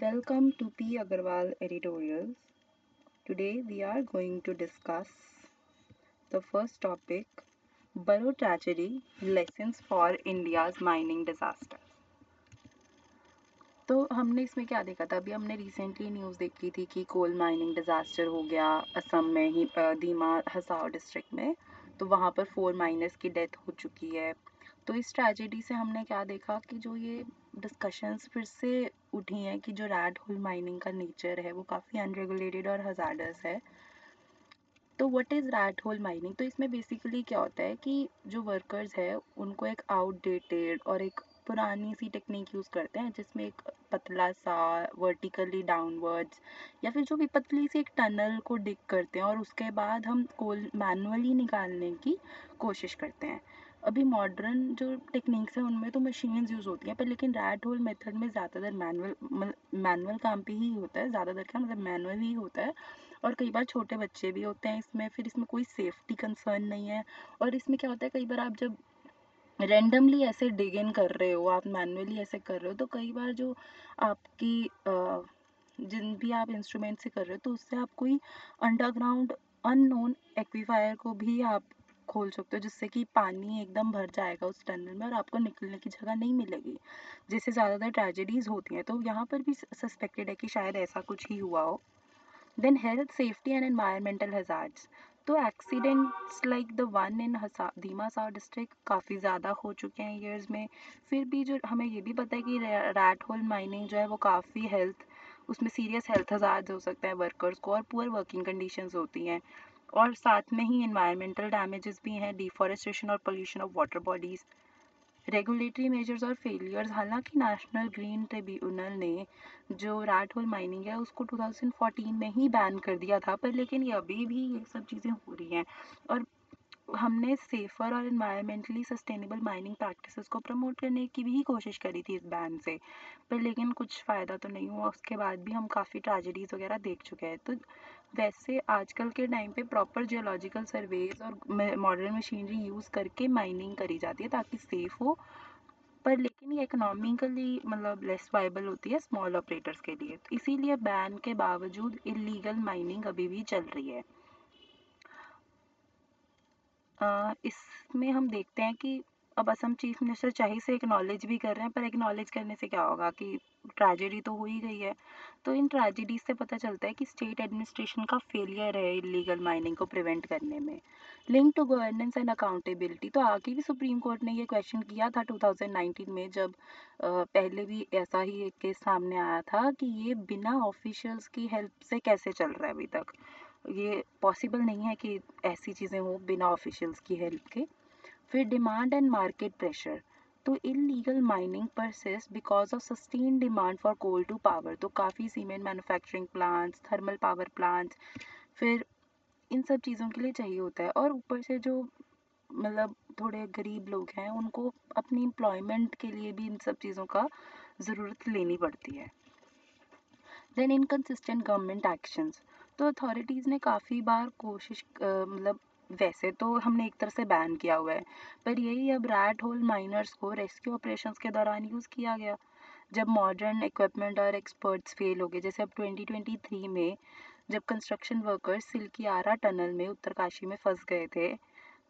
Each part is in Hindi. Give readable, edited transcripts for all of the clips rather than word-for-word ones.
Welcome to P. Agarwal Editorials. Today we are going to discuss the first topic, Burrow Tragedy Lessons for India's Mining Disasters. तो हमने इसमें क्या देखा था, अभी हमने रिसेंटली न्यूज़ देखी थी कि कोल माइनिंग डिज़ास्टर हो गया असम में ही, दीमा हसाओ डिस्ट्रिक्ट में। तो वहाँ पर 4 माइनर्स की डेथ हो चुकी है। तो इस ट्रेजेडी से हमने क्या देखा कि जो ये डिस्कशंस फिर से उठी हैं कि जो रैट होल माइनिंग का नेचर है वो काफ़ी अनरेगुलेटेड और हजार्डस है। तो what is rat hole mining? तो इसमें बेसिकली क्या होता है कि जो वर्कर्स है उनको एक आउटडेटेड और एक पुरानी सी टेक्निक यूज़ करते हैं जिसमें एक पतला सा वर्टिकली डाउनवर्ड्स या फिर जो भी पतली सी एक टनल को डिग करते हैं और उसके बाद हम कोल मैनुअली निकालने की कोशिश करते हैं। अभी मॉडर्न जो टेक्निक्स हैं उनमें तो मशीन्स यूज़ होती हैं, पर लेकिन रैट होल मेथड में ज़्यादातर मैनुअल काम पे ही होता है, ज़्यादातर क्या मतलब मैनुअल ही होता है। और कई बार छोटे बच्चे भी होते हैं इसमें, फिर इसमें कोई सेफ्टी कंसर्न नहीं है। और इसमें क्या होता है, कई बार आप जब रेंडमली ऐसे डिग इन कर रहे हो, आप मैनुअली ऐसे कर रहे हो, तो कई बार जो आपकी जिन भी आप इंस्ट्रूमेंट से कर रहे हो तो उससे आप कोई अंडरग्राउंड अननोन एक्वीफायर को भी आप खोल सकते हो, जिससे कि पानी एकदम भर जाएगा उस टनल में और आपको निकलने की जगह नहीं मिलेगी, जिससे ज़्यादातर ट्रेजेडीज होती हैं। तो यहाँ पर भी सस्पेक्टेड है कि शायद ऐसा कुछ ही हुआ हो। Then health, safety and environmental hazards. तो accidents like the one in Dima Sao district काफ़ी ज़्यादा हो चुके हैं ईयर्स में। फिर भी जो हमें ये भी पता है कि रैट होल माइनिंग जो है वो काफ़ी हेल्थ, उसमें सीरियस हेल्थ हजार्ड्स हो सकते हैं वर्कर्स को और पुअर वर्किंग कंडीशंस होती हैं। और साथ में ही इन्वायरमेंटल डैमेजेस भी हैं, डिफॉरेस्टेशन और pollution of water bodies, regulatory measures और फेलियर्स। हालांकि नेशनल ग्रीन ट्रिब्यूनल ने जो रैट होल माइनिंग है उसको 2014 में ही बैन कर दिया था, पर लेकिन ये अभी भी ये सब चीज़ें हो रही हैं। और हमने सेफ़र और इन्वायरमेंटली सस्टेनेबल माइनिंग प्रैक्टिसेस को प्रमोट करने की भी कोशिश करी थी इस बैन से, पर लेकिन कुछ फ़ायदा तो नहीं हुआ। उसके बाद भी हम काफ़ी ट्रेजेडीज़ वगैरह देख चुके हैं। तो वैसे आजकल के टाइम पे प्रॉपर जियोलॉजिकल सर्वेज और मॉडर्न मशीनरी यूज़ करके माइनिंग करी जाती है ताकि सेफ़ हो, पर लेकिन ये इकोनॉमिकली मतलब लेस वाइबल होती है स्मॉल ऑपरेटर्स के लिए। तो इसीलिए बैन के बावजूद इलीगल माइनिंग अभी भी चल रही है। इसमें हम देखते हैं कि अब असम चीफ मिनिस्टर चाहे से एक्नॉलेज भी कर रहे हैं, पर एक्नॉलेज करने से क्या होगा कि ट्रेजेडी तो हो ही गई है। तो इन ट्रेजेडीज से पता चलता है कि स्टेट एडमिनिस्ट्रेशन का फेलियर है इलीगल माइनिंग को प्रिवेंट करने में। Link to governance and accountability, तो आगे भी सुप्रीम कोर्ट ने ये क्वेश्चन किया था 2019 में, जब पहले भी ऐसा ही एक केस सामने आया था कि ये बिना ऑफिशियल्स की हेल्प से कैसे चल रहा है अभी तक। ये पॉसिबल नहीं है कि ऐसी चीज़ें हो बिना ऑफिशियल्स की हेल्प के। फिर डिमांड एंड मार्केट प्रेशर, तो illegal mining persist because of sustain demand for coal to power. तो काफ़ी cement manufacturing plants, thermal power plants, फिर इन सब चीज़ों के लिए चाहिए होता है। और ऊपर से जो मतलब थोड़े गरीब लोग हैं उनको अपनी एम्प्लॉयमेंट के लिए भी इन सब चीज़ों का ज़रूरत लेनी पड़ती है। देन इनकन्सिस्टेंट गवर्नमेंट एक्शंस, तो अथॉरिटीज़ ने काफ़ी बार कोशिश मतलब वैसे तो हमने एक तरह से बैन किया हुआ है, पर यही अब रैट होल माइनर्स को रेस्क्यू ऑपरेशंस के दौरान यूज़ किया गया जब मॉडर्न इक्विपमेंट और एक्सपर्ट्स फेल हो गए। जैसे अब 2023 में जब कंस्ट्रक्शन वर्कर्स सिल्कियारा टनल में उत्तरकाशी में फंस गए थे,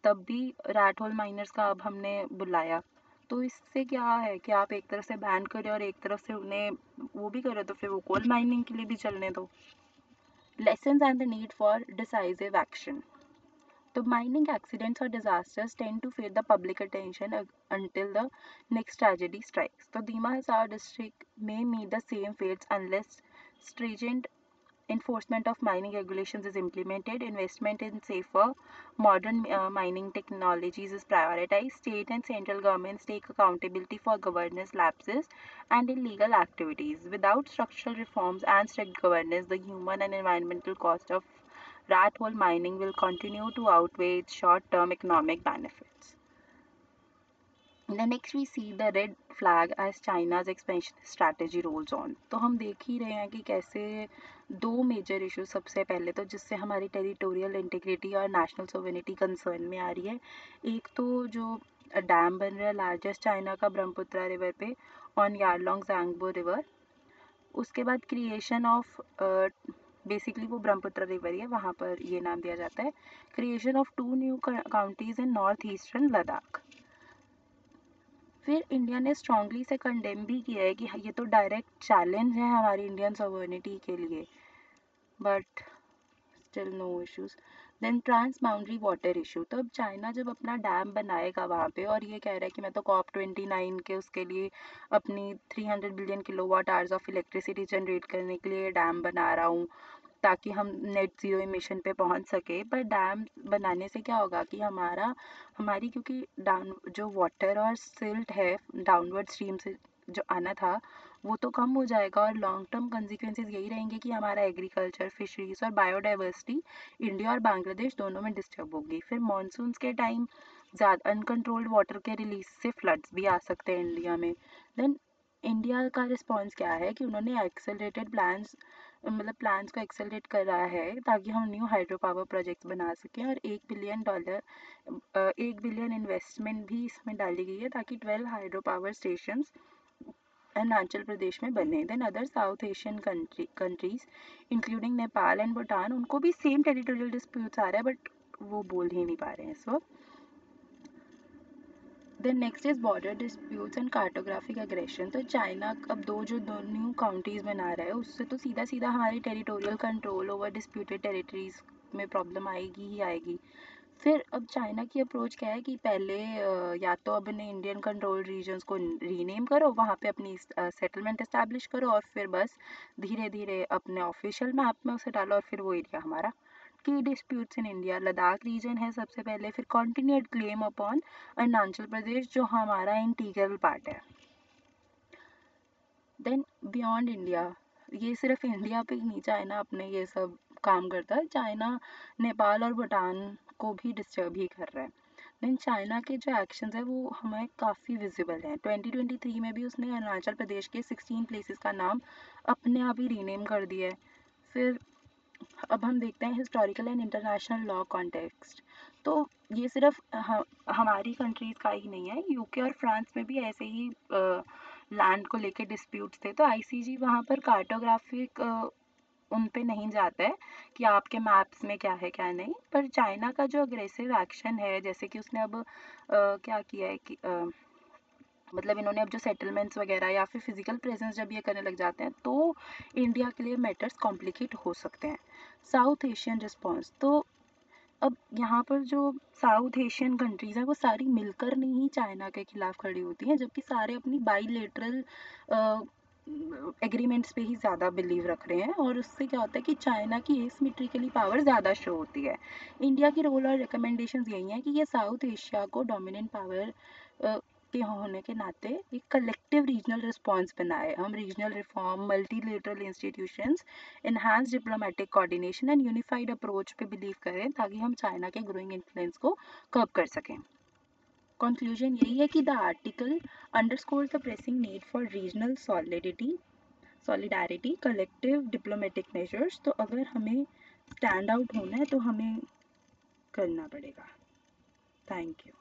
तब भी रैट होल माइनर्स का अब हमने बुलाया। तो इससे क्या है कि आप एक तरफ से बैन करें और एक तरफ से उन्हें वो भी करें, तो फिर वो कोल माइनिंग के लिए भी चलने दो। Lessons and the need for decisive action, तो mining accidents or disasters tend to fade the public attention until the next tragedy strikes. So Dima Hasar district may meet the same fates unless stringent enforcement of mining regulations is implemented, investment in safer, modern mining technologies is prioritized, state and central governments take accountability for governance lapses and illegal activities. Without structural reforms and strict governance, the human and environmental cost of rat hole mining will continue to outweigh its short-term economic benefits. The next we see the red flag as China's expansion strategy rolls on. तो हम देख ही रहे हैं कि कैसे दो मेजर इशू, सबसे पहले तो जिससे हमारी टेरिटोरियल इंटीग्रिटी और नेशनल सोवेनिटी कंसर्न में आ रही है। एक तो जो डैम बन रहा है लार्जेस्ट चाइना का ब्रह्मपुत्र रिवर पे ऑन यारलोंग ज़ांगबो रिवर, उसके बाद क्रिएशन ऑफ, बेसिकली वो ब्रह्मपुत्र रिवर ही है, वहाँ पर ये नाम दिया जाता है, creation of 2 new counties in north eastern Ladakh. फिर इंडिया ने स्ट्रांगली से कंडेम भी किया है कि ये तो डायरेक्ट चैलेंज है हमारी इंडियन सॉवरेनिटी के लिए, but still no issues. Then trans boundary water issue, तो अब चाइना जब अपना डैम बनाएगा वहाँ पे और ये कह रहा है कि मैं तो COP29 के उसके लिए अपनी 300 billion kilowatt hours of electricity generate करने के लिए डैम बना रहा हूँ ताकि हम नेट ज़ीरो इमिशन पे पहुंच सके, पर डैम बनाने से क्या होगा कि हमारी क्योंकि डाउन जो वाटर और सिल्ट है डाउनवर्ड स्ट्रीम से जो आना था वो तो कम हो जाएगा, और लॉन्ग टर्म कंसिक्वेंसेज यही रहेंगे कि हमारा एग्रीकल्चर, फिशरीज और बायोडाइवर्सिटी इंडिया और बांग्लादेश दोनों में डिस्टर्ब होगी। फिर मानसून्स के टाइम ज़्यादा अनकंट्रोल्ड वाटर के रिलीज से फ्लड्स भी आ सकते हैं इंडिया में। देन इंडिया का रिस्पॉन्स क्या है कि उन्होंने एक्सेलरेटेड प्लान्स, मतलब प्लान्स को एक्सेलरेट कर रहा है ताकि हम न्यू हाइड्रो पावर प्रोजेक्ट्स बना सकें, और $1 बिलियन इन्वेस्टमेंट भी इसमें डाली गई है ताकि 12 hydro power stations Arunachal Pradesh में बने। Then other South Asian countries including Nepal and Bhutan, उनको भी सेम टेरिटोरियल डिस्प्यूट्स आ रहा है बट वो बोल ही नहीं पा रहे हैं इस वक्त। Then next is border disputes and cartographic aggression, तो चाइना अब दो न्यू काउंटीज बना रहा है, उससे तो सीधा सीधा हमारी territorial control over disputed territories में प्रॉब्लम आएगी ही आएगी। फिर अब चाइना की अप्रोच क्या है कि पहले या तो अपने इंडियन कंट्रोल रीजन्स को रीनेम करो, वहाँ पे अपनी सेटलमेंट इस्टेब्लिश करो, और फिर बस धीरे धीरे अपने ऑफिशियल मैप में उसे डालो, और फिर वो एरिया हमारा। की disputes in India, Ladakh region है सबसे पहले, फिर continued claim upon Arunachal Pradesh जो हमारा इंटीग्रल पार्ट है। देन बियॉन्ड इंडिया, ये सिर्फ इंडिया पे ही नहीं, चाइना अपने ये सब काम करता है, चाइना नेपाल और भूटान को भी डिस्टर्ब ही कर रहा है। देन चाइना के जो एक्शंस है वो हमें काफ़ी विजिबल हैं। 2023 में भी उसने अरुणाचल प्रदेश के 16 प्लेसेस का नाम अपने आप ही रीनेम कर दिया है। फिर अब हम देखते हैं historical and international law context, तो ये सिर्फ हमारी कंट्रीज़ का ही नहीं है, यूके और फ्रांस में भी ऐसे ही लैंड को लेके डिस्प्यूट्स थे, तो आईसीजी वहाँ पर कार्टोग्राफिक उन पे नहीं जाता है कि आपके मैप्स में क्या है क्या नहीं। पर चाइना का जो अग्रेसिव एक्शन है, जैसे कि उसने अब क्या किया है कि मतलब इन्होंने अब जो सेटलमेंट्स वगैरह या फिर फिजिकल प्रेजेंस जब ये करने लग जाते हैं तो इंडिया के लिए मैटर्स कॉम्प्लिकेट हो सकते हैं। साउथ एशियन रिस्पॉन्स, तो अब यहाँ पर जो साउथ एशियन कंट्रीज़ हैं वो सारी मिलकर नहीं चाइना के खिलाफ खड़ी होती हैं, जबकि सारे अपनी बाईलेटरल एग्रीमेंट्स पे ही ज़्यादा बिलीव रख रहे हैं, और उससे क्या होता है कि चाइना की एसिमेट्रिकली पावर ज़्यादा शो होती है। इंडिया की रोल और रिकमेंडेशंस यही हैं कि ये साउथ एशिया को डोमिनेंट पावर के होने के नाते एक कलेक्टिव रीजनल रिस्पॉन्स बनाए। हम regional reform, multilateral institutions, enhance diplomatic coordination and unified approach पे बिलीव करें ताकि हम चाइना के ग्रोइंग इन्फ्लुएंस को कर्ब कर सकें। कंक्लूजन यही है कि the article underscores the pressing need for regional solidarity, collective diplomatic measures, तो अगर हमें स्टैंड आउट होना है तो हमें करना पड़ेगा। Thank you.